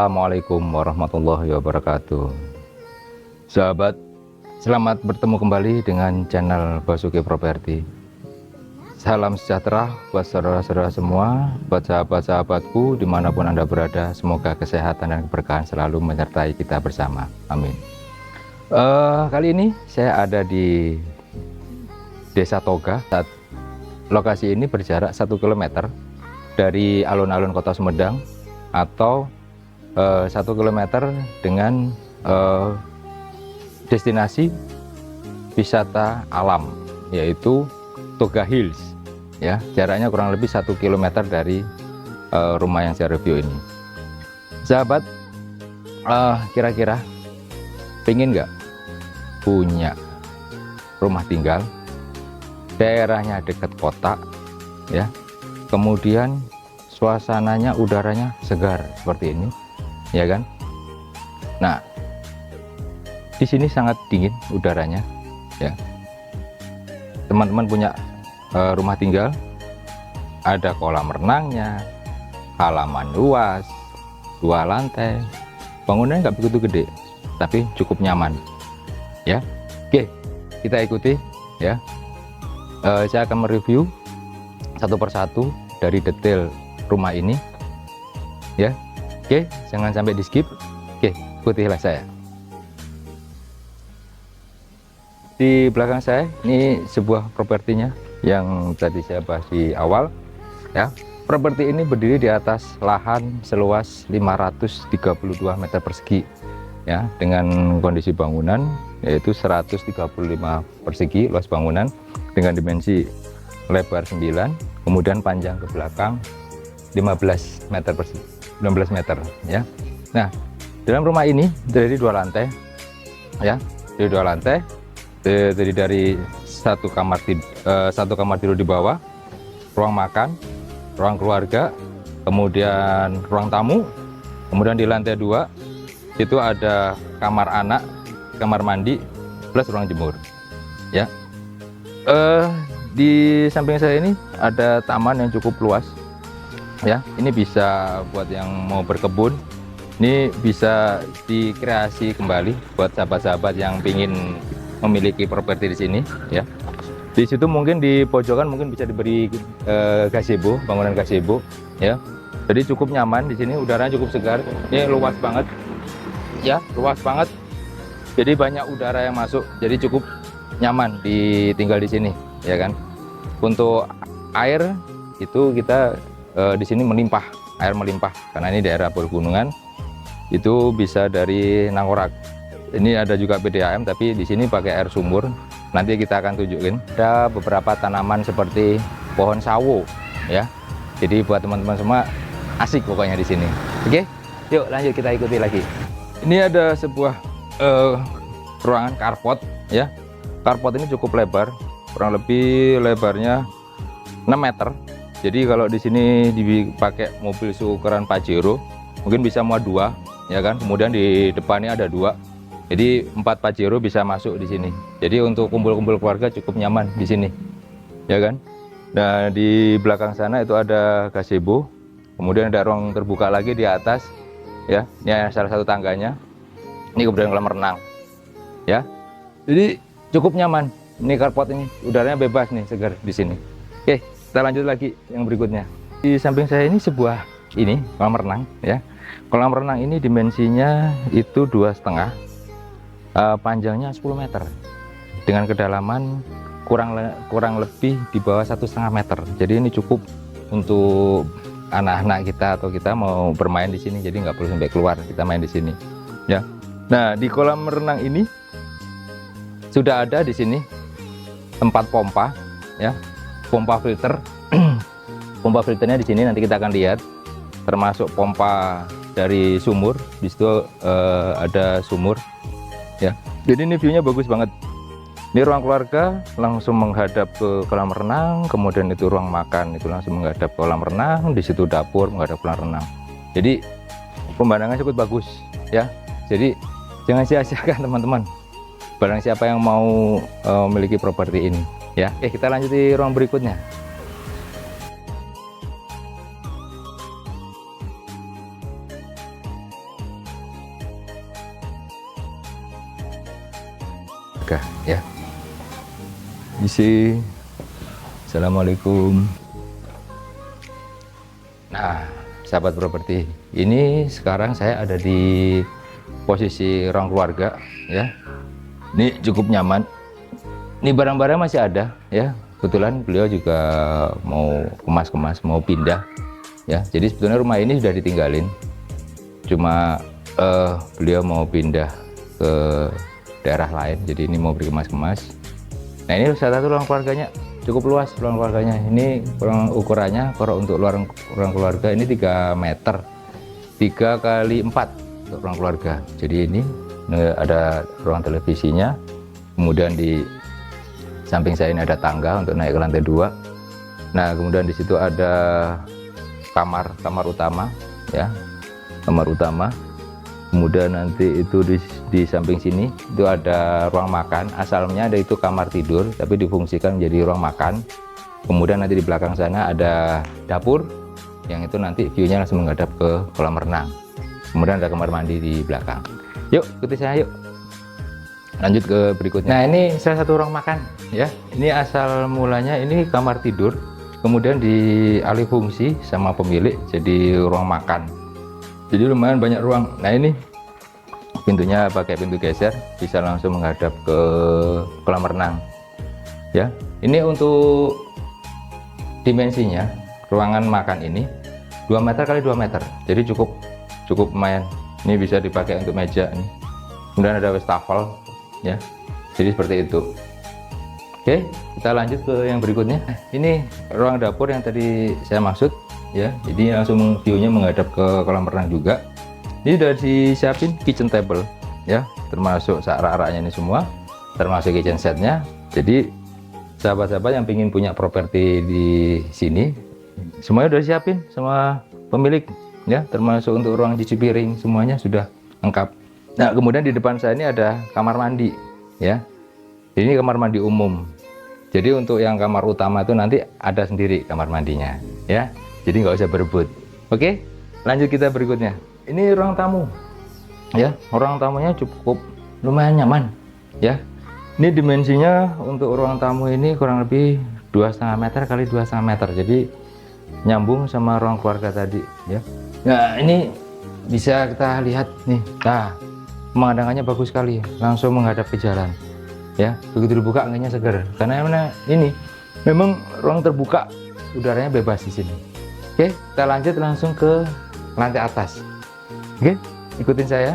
Assalamualaikum warahmatullahi wabarakatuh. Sahabat, selamat bertemu kembali dengan channel Basuki Properti. Salam sejahtera buat saudara-saudara semua, buat sahabat-sahabatku dimanapun Anda berada. Semoga kesehatan dan keberkahan selalu menyertai kita bersama. Amin. Kali ini saya ada di Desa Toga. Lokasi ini berjarak 1 km dari alun-alun Kota Sumedang, atau 1 km dengan destinasi wisata alam, yaitu Toga Hills. Ya, jaraknya kurang lebih 1 km dari rumah yang saya review ini. Sahabat, kira-kira pengen nggak punya rumah tinggal, daerahnya dekat kota, ya, kemudian suasananya, udaranya segar seperti ini, ya kan? Nah, di sini sangat dingin udaranya, ya. Teman-teman punya rumah tinggal, ada kolam renangnya, halaman luas, 2 lantai, bangunannya nggak begitu gede, tapi cukup nyaman, ya. Oke, kita ikuti, ya. Saya akan mereview satu persatu dari detail rumah ini, ya. Oke, jangan sampai di skip. Oke, ikutilah saya. Di belakang saya ini sebuah propertinya yang tadi saya bahas di awal, ya. Properti ini berdiri di atas lahan seluas 532 meter persegi, ya, dengan kondisi bangunan yaitu 135 persegi luas bangunan, dengan dimensi lebar 9, kemudian panjang ke belakang 15 meter persegi, 19 meter, ya. Nah, dalam rumah ini terdiri 2 lantai, ya, dari 2 lantai, terdiri dari satu kamar tidur di bawah, ruang makan, ruang keluarga, kemudian ruang tamu, kemudian di lantai 2 itu ada kamar anak, kamar mandi, plus ruang jemur, ya. Di samping saya ini ada taman yang cukup luas, ya. Ini bisa buat yang mau berkebun, ini bisa dikreasi kembali buat sahabat-sahabat yang ingin memiliki properti di sini, ya. Di situ mungkin di pojokan mungkin bisa diberi gazebo, bangunan gazebo, ya. Jadi cukup nyaman di sini, udaranya cukup segar. Ini luas banget, ya, luas banget. Jadi banyak udara yang masuk, jadi cukup nyaman tinggal di sini, ya kan. Untuk air itu kita di sini melimpah, air melimpah karena ini daerah pergunungan. Itu bisa dari Nangorak. Ini ada juga PDAM, tapi di sini pakai air sumur. Nanti kita akan tunjukin. Ada beberapa tanaman seperti pohon sawo, ya. Jadi buat teman-teman semua asik pokoknya di sini. Oke, yuk lanjut kita ikuti lagi. Ini ada sebuah ruangan carport, ya. Carport ini cukup lebar, kurang lebih lebarnya 6 meter. Jadi kalau di sini dipakai mobil seukuran Pajero, mungkin bisa muat 2, ya kan. Kemudian di depannya ada 2. Jadi 4 Pajero bisa masuk di sini. Jadi untuk kumpul-kumpul keluarga cukup nyaman di sini, ya kan. Nah, di belakang sana itu ada gazebo. Kemudian ada ruang terbuka lagi di atas, ya. Ini salah satu tangganya. Ini kemudian kolam renang, ya. Jadi cukup nyaman. Ini carport ini udaranya bebas nih, segar di sini. Oke, kita lanjut lagi yang berikutnya. Di samping saya ini sebuah kolam renang, ya. Kolam renang ini dimensinya itu 2,5, panjangnya 10 meter dengan kedalaman kurang lebih di bawah 1,5 meter. Jadi ini cukup untuk anak-anak kita atau kita mau bermain di sini, jadi nggak perlu sampai keluar, kita main di sini, ya. Nah, di kolam renang ini sudah ada di sini tempat pompa, ya, pompa filter. Pompa filternya di sini nanti kita akan lihat, termasuk pompa dari sumur. Di situ ada sumur, ya. Jadi ini view-nya bagus banget. Ini ruang keluarga langsung menghadap ke kolam renang, kemudian itu ruang makan itu langsung menghadap kolam renang, di situ dapur menghadap kolam renang. Jadi pemandangannya cukup bagus, ya. Jadi jangan sia-siakan teman-teman, barang siapa yang mau memiliki properti ini, ya. Kita lanjut di ruang berikutnya. keluarga ya. Isi. Assalamualaikum. Nah, sahabat properti, ini sekarang saya ada di posisi ruang keluarga ya. Ini cukup nyaman. Ini barang-barang masih ada ya. Kebetulan beliau juga mau kemas-kemas, mau pindah ya. Jadi sebetulnya rumah ini sudah ditinggalin. Cuma beliau mau pindah ke daerah lain. Jadi ini mau dikemas-kemas. Nah, ini salah satu ruang keluarganya. Cukup luas ruang keluarganya. Ini ukurannya kalau untuk ruang keluarga ini 3 meter 3 kali 4 untuk ruang keluarga. Jadi ini ada ruang televisinya, kemudian di samping saya ini ada tangga untuk naik ke lantai 2. Nah, kemudian di situ ada kamar utama ya, kamar utama. Kemudian nanti itu di samping sini itu ada ruang makan. Asalnya ada itu kamar tidur, tapi difungsikan menjadi ruang makan. Kemudian nanti di belakang sana ada dapur, yang itu nanti view-nya langsung menghadap ke kolam renang. Kemudian ada kamar mandi di belakang. Yuk, ikuti saya yuk. Lanjut ke berikutnya. Nah, ini salah satu ruang makan ya. Ini asal mulanya ini kamar tidur, kemudian dialih fungsi sama pemilik jadi ruang makan. Jadi lumayan banyak ruang. Nah, ini pintunya pakai pintu geser, bisa langsung menghadap ke kolam renang ya. Ini untuk dimensinya ruangan makan ini 2 meter kali 2 meter, jadi cukup lumayan. Ini bisa dipakai untuk meja nih. Kemudian ada wastafel ya, jadi seperti itu. Oke, kita lanjut ke yang berikutnya. Ini ruang dapur yang tadi saya maksud ya. Jadi langsung view-nya menghadap ke kolam renang juga. Ini sudah disiapin kitchen table ya, termasuk rak-raknya ini semua, termasuk kitchen setnya. Jadi sahabat-sahabat yang ingin punya properti di sini semuanya sudah disiapin sama pemilik ya, termasuk untuk ruang cuci piring semuanya sudah lengkap. Nah, kemudian di depan saya ini ada kamar mandi ya. Ini kamar mandi umum. Jadi untuk yang kamar utama itu nanti ada sendiri kamar mandinya ya. Jadi nggak usah berebut. Oke, lanjut kita berikutnya. Ini ruang tamu ya. Ruang tamunya cukup lumayan nyaman ya. Ini dimensinya untuk ruang tamu ini kurang lebih 2,5 meter kali 2,5 meter. Jadi nyambung sama ruang keluarga tadi ya. Nah, ini bisa kita lihat nih. Nah, pemandangannya bagus sekali, langsung menghadap ke jalan ya. Begitu dibuka anginnya segar, karena ini memang ruang terbuka, udaranya bebas di sini. Oke, kita lanjut langsung ke lantai atas. Oke, ikutin saya.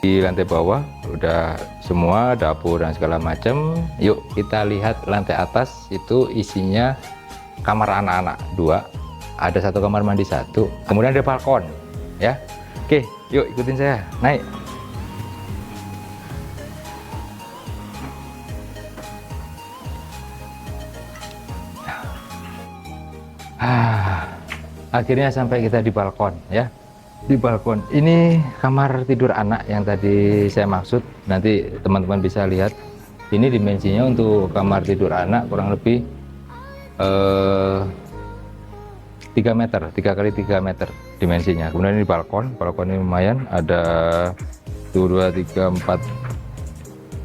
Di lantai bawah udah semua dapur dan segala macam. Yuk kita lihat lantai atas, itu isinya kamar anak-anak 2, ada 1 kamar mandi 1, kemudian ada balkon ya. Oke, yuk ikutin saya naik. Akhirnya sampai kita di balkon ya. Di balkon ini kamar tidur anak yang tadi saya maksud. Nanti teman-teman bisa lihat, ini dimensinya untuk kamar tidur anak kurang lebih 3 meter 3 kali 3 meter dimensinya. Kemudian ini balkon ini lumayan, ada 1, 2, 3, 4,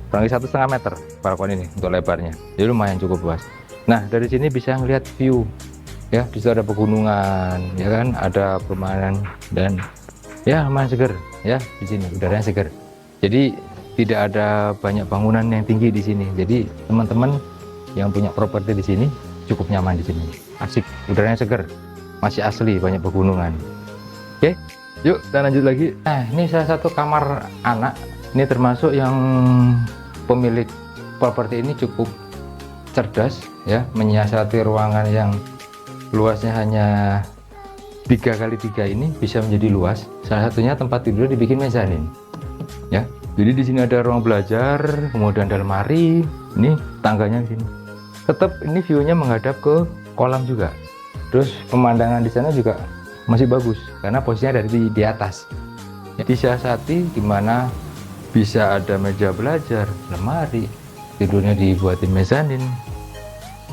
kurang lebih 1,5 meter balkon ini untuk lebarnya, jadi lumayan cukup luas. Nah, dari sini bisa ngelihat view ya. Di situ ada pegunungan ya kan, ada permainan dan ya lumayan seger ya. Di sini udaranya seger, jadi tidak ada banyak bangunan yang tinggi di sini. Jadi teman-teman yang punya properti di sini cukup nyaman di sini, asik, udaranya seger, masih asli, banyak pegunungan. Oke, yuk kita lanjut lagi. Nah, ini salah satu kamar anak. Ini termasuk yang pemilik properti ini cukup cerdas ya, menyiasati ruangan yang luasnya hanya 3 kali 3 ini bisa menjadi luas. Salah satunya tempat tidur dibikin mezanin ya. Jadi di sini ada ruang belajar, kemudian ada lemari, ini tangganya di sini. Tetap ini view-nya menghadap ke kolam juga. Terus pemandangan di sana juga masih bagus karena posisinya dari di atas. Disiasati gimana bisa ada meja belajar, lemari, tidurnya dibuatin mezanin,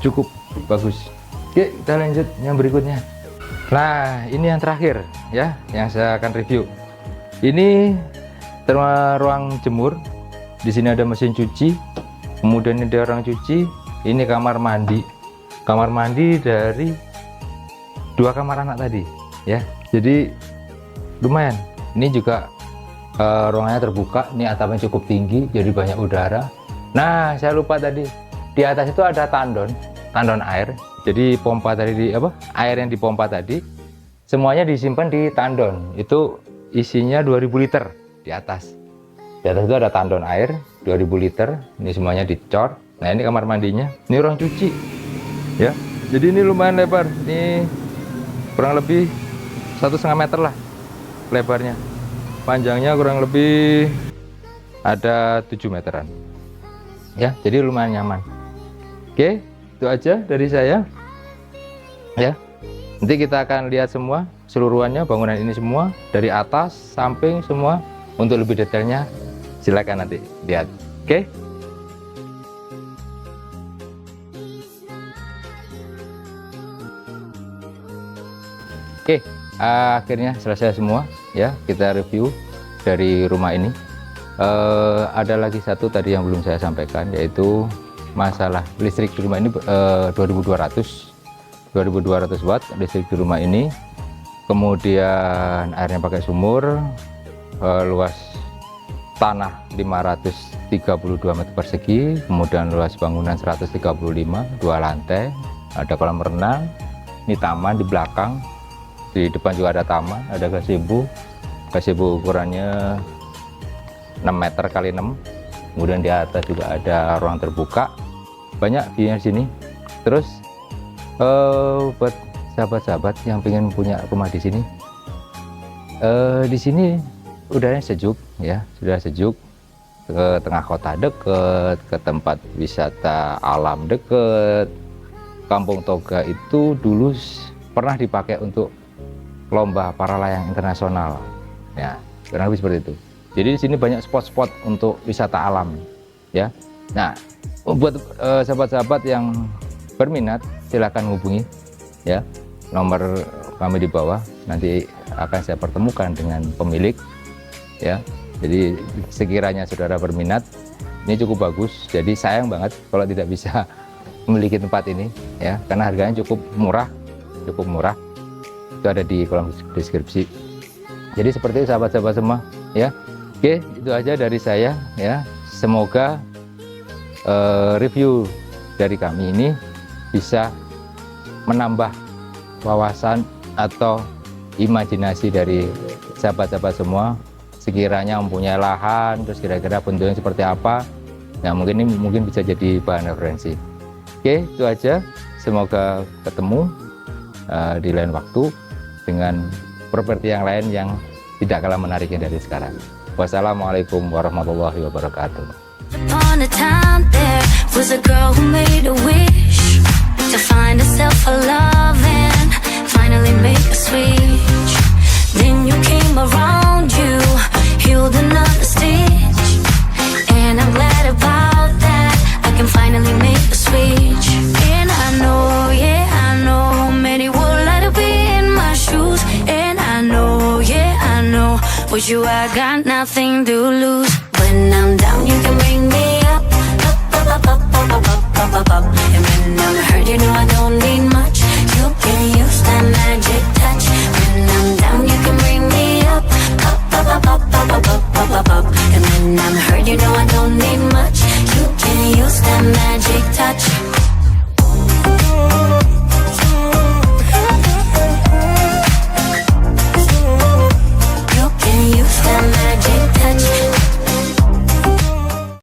cukup bagus. Oke, kita lanjut yang berikutnya. Nah, ini yang terakhir ya, yang saya akan review. Ini ruang jemur. Di sini ada mesin cuci, kemudian ini ada ruang cuci. Ini kamar mandi. Kamar mandi dari 2 kamar anak tadi, ya. Jadi lumayan. Ini juga ruangannya terbuka. Ini atapnya cukup tinggi, jadi banyak udara. Nah, saya lupa tadi. Di atas itu ada tandon air. Jadi pompa tadi air yang dipompa tadi semuanya disimpan di tandon. Itu isinya 2000 liter di atas. Di atas itu ada tandon air 2000 liter. Ini semuanya dicor. Nah, ini kamar mandinya. Ini ruang cuci. Ya. Jadi ini lumayan lebar. Ini kurang lebih 1,5 meter lah lebarnya. Panjangnya kurang lebih ada 7 meteran. Ya, jadi lumayan nyaman. Oke, itu aja dari saya. Ya, nanti kita akan lihat semua keseluruhannya, bangunan ini semua dari atas samping semua. Untuk lebih detailnya silakan nanti lihat. Oke. Oke, akhirnya selesai semua ya, kita review dari rumah ini. Ada lagi satu tadi yang belum saya sampaikan, yaitu masalah listrik di rumah ini. 2200 watt listrik di rumah ini. Kemudian airnya pakai sumur. Luas tanah 532 meter persegi. Kemudian luas bangunan 135, 2 lantai. Ada kolam renang. Ini taman di belakang. Di depan juga ada taman, ada gazebo. Gazebo ukurannya 6 meter kali 6. Kemudian di atas juga ada ruang terbuka. Banyak view-nya di sini. Terus buat sahabat-sahabat yang pengen punya rumah di sini, udaranya sejuk ya, sudah sejuk, ke tengah kota deket, ke tempat wisata alam deket. Kampung Toga itu dulu pernah dipakai untuk lomba para layang internasional ya, kurang lebih seperti itu. Jadi di sini banyak spot-spot untuk wisata alam ya. Nah, buat sahabat-sahabat yang berminat silakan hubungi ya, nomor kami di bawah, nanti akan saya pertemukan dengan pemilik ya. Jadi sekiranya saudara berminat, ini cukup bagus, jadi sayang banget kalau tidak bisa memiliki tempat ini ya, karena harganya cukup murah. Itu ada di kolom deskripsi. Jadi seperti itu sahabat-sahabat semua ya. Oke, itu aja dari saya ya. Semoga review dari kami ini bisa menambah wawasan atau imajinasi dari sahabat-sahabat semua. Sekiranya mempunyai lahan, terus kira-kira bentuknya seperti apa, nah mungkin bisa jadi bahan referensi. Oke, itu aja. Semoga ketemu di lain waktu dengan properti yang lain yang tidak kalah menariknya dari sekarang. Wassalamualaikum warahmatullahi wabarakatuh. Upon a time there was a girl who made a wish to find herself a love and finally make a switch. Then you came around, you healed another stitch, and I'm glad about that. I can finally make a switch. And I know, yeah, I know many would like to be in my shoes. And I know, yeah, I know with you I got nothing to lose. When I'm down, you can bring me up, up, up, up, up, up, up, up, up, up. And when I'm hurt, you know I don't need much. You can use that.